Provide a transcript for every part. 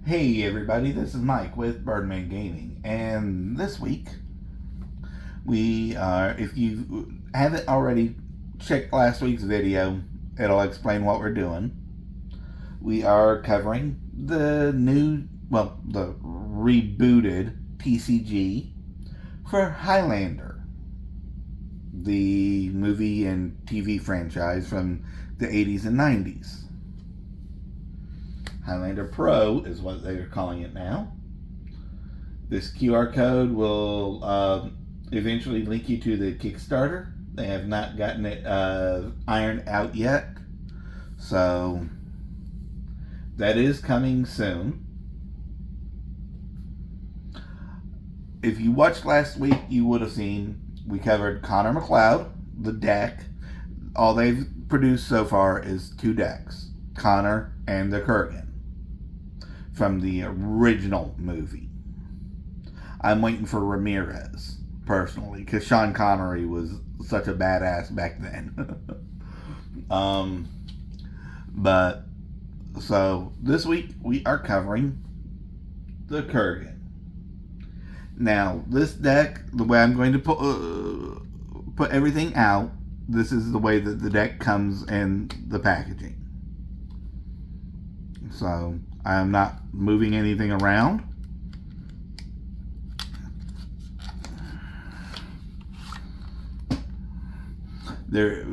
Hey everybody, this is Mike with Birdman Gaming, and this week we are, if you haven't already checked last week's video, it'll explain what we're doing. We are covering the the rebooted TCG for Highlander, the movie and TV franchise from the 80s and 90s. Highlander Pro is what they're calling it now. This QR code will eventually link you to the Kickstarter. They have not gotten it ironed out yet, so that is coming soon. If you watched last week, you would have seen we covered Connor McLeod, the deck. All they've produced so far is 2 decks, Connor and the Kurgan, from the original movie. I'm waiting for Ramirez, personally, because Sean Connery was such a badass back then. So this week we are covering the Kurgan. Now, this deck, the way I'm going to put everything out, this is the way that the deck comes in the packaging. So I'm not moving anything around. There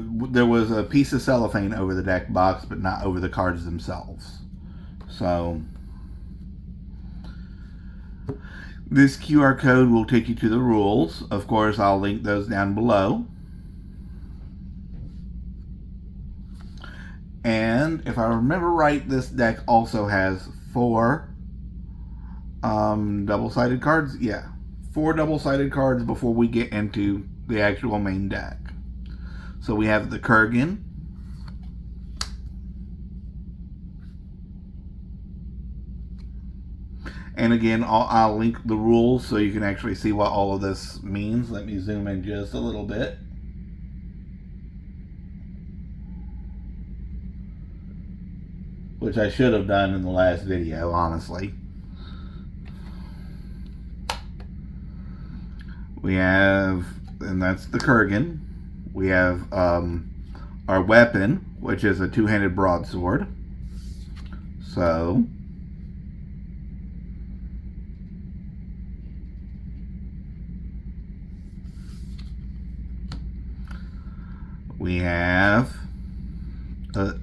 was a piece of cellophane over the deck box, but not over the cards themselves. So this QR code will take you to the rules. Of course, I'll link those down below. And if I remember right, this deck also has 4 double-sided cards. Yeah, 4 double-sided cards before we get into the actual main deck. So we have the Kurgan, and again, I'll link the rules so you can actually see what all of this means. Let me zoom in just a little bit. Which I should have done in the last video, honestly. We have, and that's the Kurgan. We have our weapon, which is a 2-handed broadsword. So we have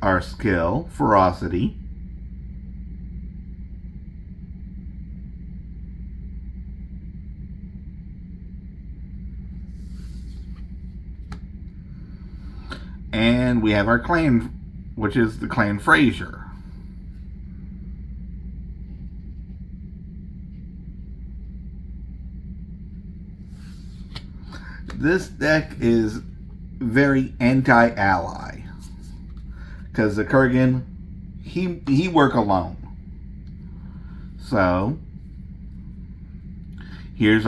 our skill, ferocity. And we have our clan, which is the Clan Fraser. This deck is very anti-ally, because the Kurgan, he work alone. So here's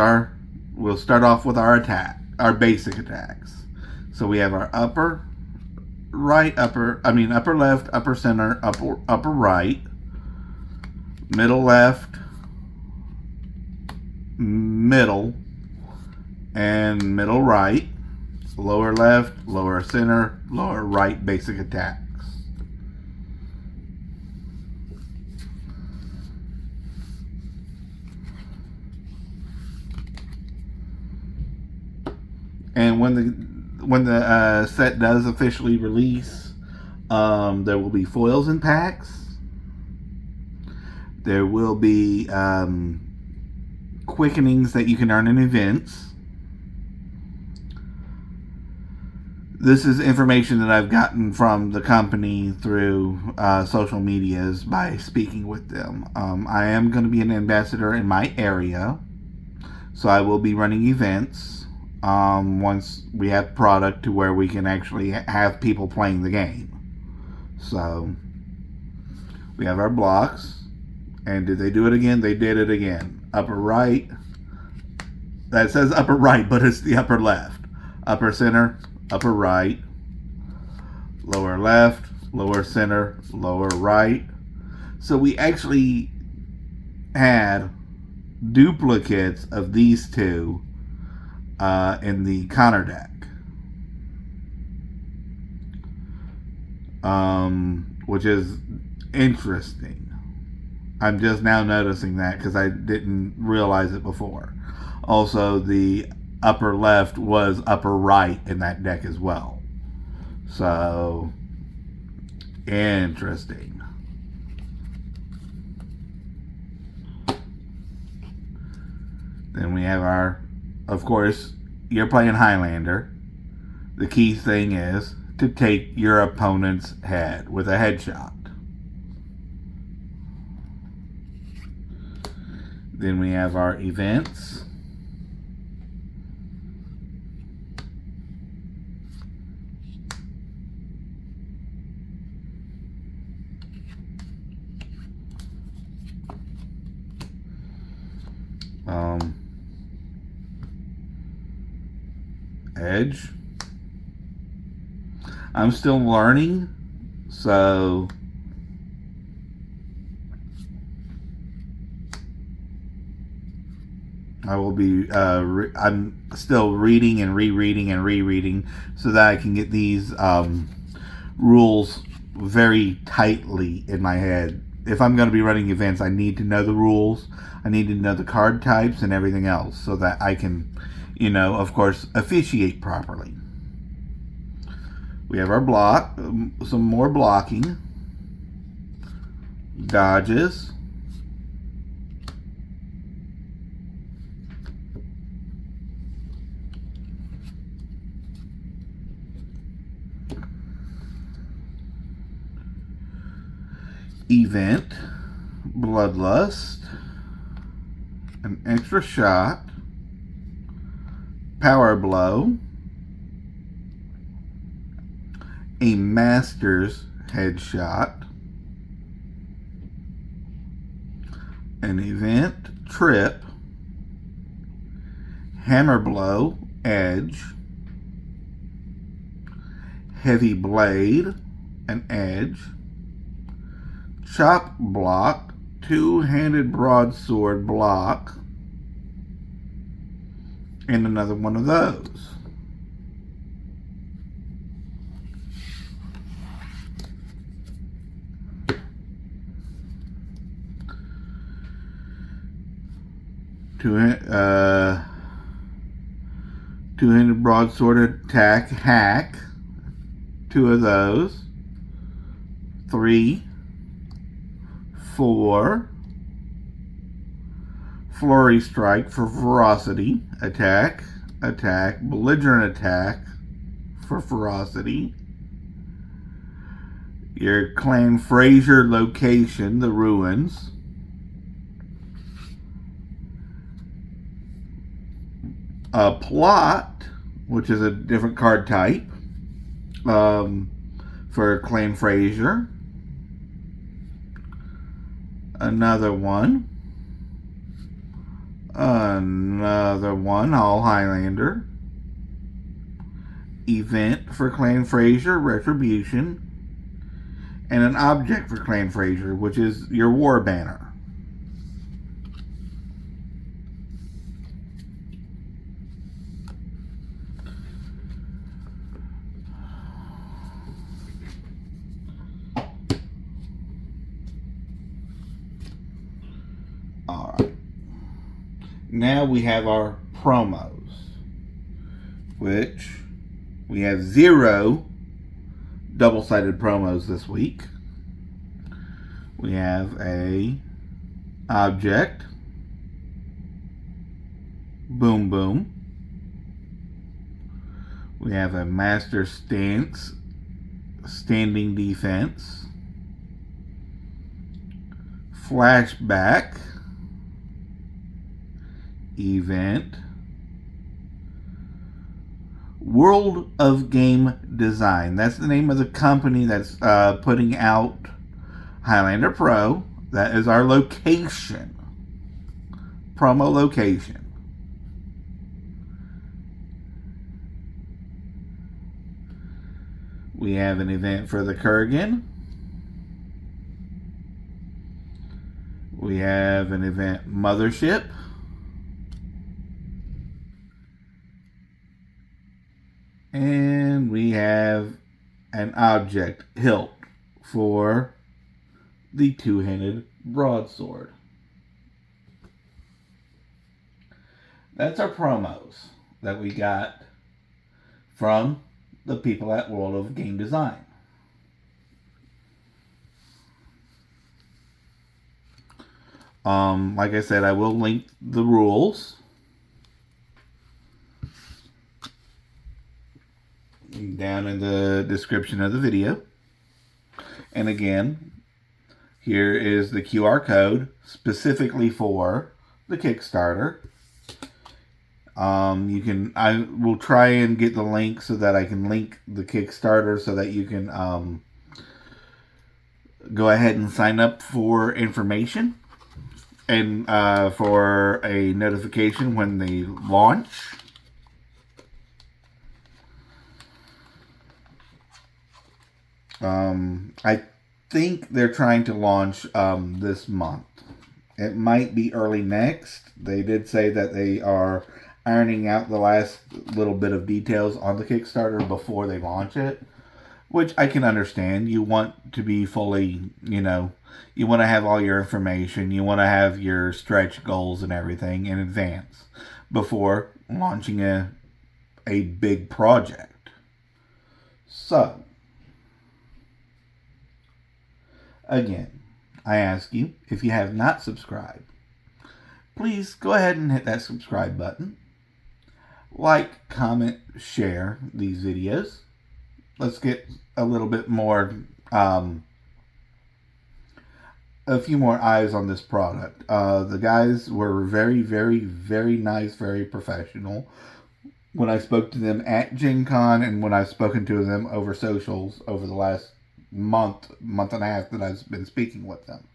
we'll start off with our our basic attacks. So we have our upper left, upper center, upper right, middle left, middle, and middle right, lower left, lower center, lower right basic attacks. And when the set does officially release, there will be foils and packs. There will be quickenings that you can earn in events. This is information that I've gotten from the company through social medias by speaking with them. I am going to be an ambassador in my area, so I will be running events once we have product to where we can actually have people playing the game. So we have our blocks, and did they do it again? They did it again. Upper right, that says upper right, but it's the upper left. Upper center, upper right, lower left, lower center, lower right. So we actually had duplicates of these two in the Connor deck. Which is interesting. I'm just now noticing that because I didn't realize it before. Also, the upper left was upper right in that deck as well. So, interesting. Then we have our, of course, you're playing Highlander. The key thing is to take your opponent's head with a headshot. Then we have our events. Edge. I'm still learning, so I will be, I'm still reading and rereading and rereading so that I can get these rules very tightly in my head. If I'm going to be running events, I need to know the rules. I need to know the card types and everything else so that I can, of course, officiate properly. We have our block, some more blocking, dodges, event, bloodlust, an extra shot, power blow, a master's headshot, an event, trip, hammer blow, edge, heavy blade, an edge, chop block, two-handed broadsword block, and another one of those. Two-handed broadsword attack, hack, two of those, 3, 4, flurry strike for ferocity, attack, belligerent attack for ferocity, your Clan Fraser location, the ruins, a plot, which is a different card type for Clan Fraser. Another one, all Highlander. Event for Clan Fraser, Retribution. And an object for Clan Fraser, which is your war banner. Alright. Now we have our promos, which we have 0 double-sided promos this week. We have a object, boom boom. We have a master stance, standing defense, flashback, event, World of Game Design. That's the name of the company that's putting out Highlander Pro. That is our location, promo location. We have an event for the Kurgan. We have an event mothership. And we have an object hilt for the two-handed broadsword. That's our promos that we got from the people at World of Game Design. Like I said, I will link the rules down in the description of the video. And again, here is the QR code specifically for the Kickstarter. I will try and get the link so that I can link the Kickstarter so that you can go ahead and sign up for information and for a notification when they launch. I think they're trying to launch this month. It might be early next. They did say that they are ironing out the last little bit of details on the Kickstarter before they launch it, which I can understand. You want to be fully, you want to have all your information. You want to have your stretch goals and everything in advance before launching a big project. So, again, I ask you, if you have not subscribed, please go ahead and hit that subscribe button. Like, comment, share these videos. Let's get a little bit more, a few more eyes on this product. The guys were very, very, very nice, very professional. When I spoke to them at Gen Con and when I've spoken to them over socials over the last month and a half that I've been speaking with them.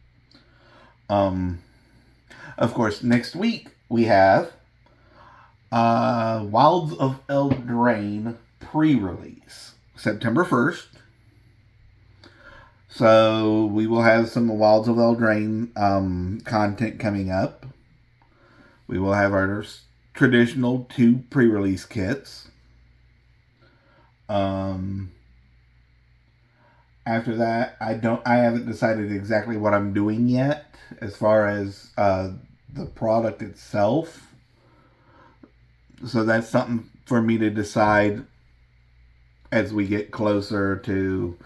Of course, next week we have Wilds of Eldraine pre-release, September 1st. So we will have some Wilds of Eldraine content coming up. We will have our traditional 2 pre-release kits. After that, I haven't decided exactly what I'm doing yet as far as the product itself. So that's something for me to decide as we get closer to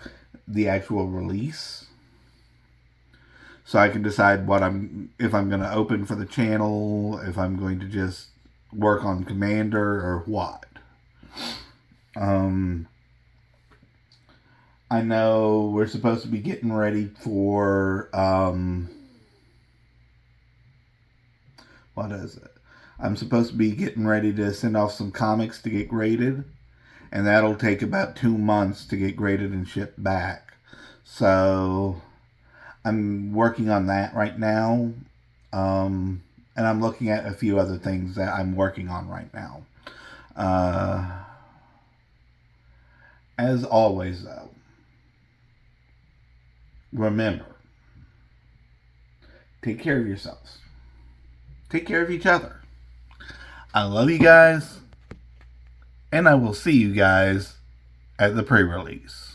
the actual release. So I can decide if I'm going to open for the channel, if I'm going to just work on Commander or what. I know we're supposed to be getting ready for, what is it? I'm supposed to be getting ready to send off some comics to get graded. And that'll take about 2 months to get graded and shipped back. So I'm working on that right now. And I'm looking at a few other things that I'm working on right now. As always, though, remember, take care of yourselves. Take care of each other. I love you guys, and I will see you guys at the pre-release.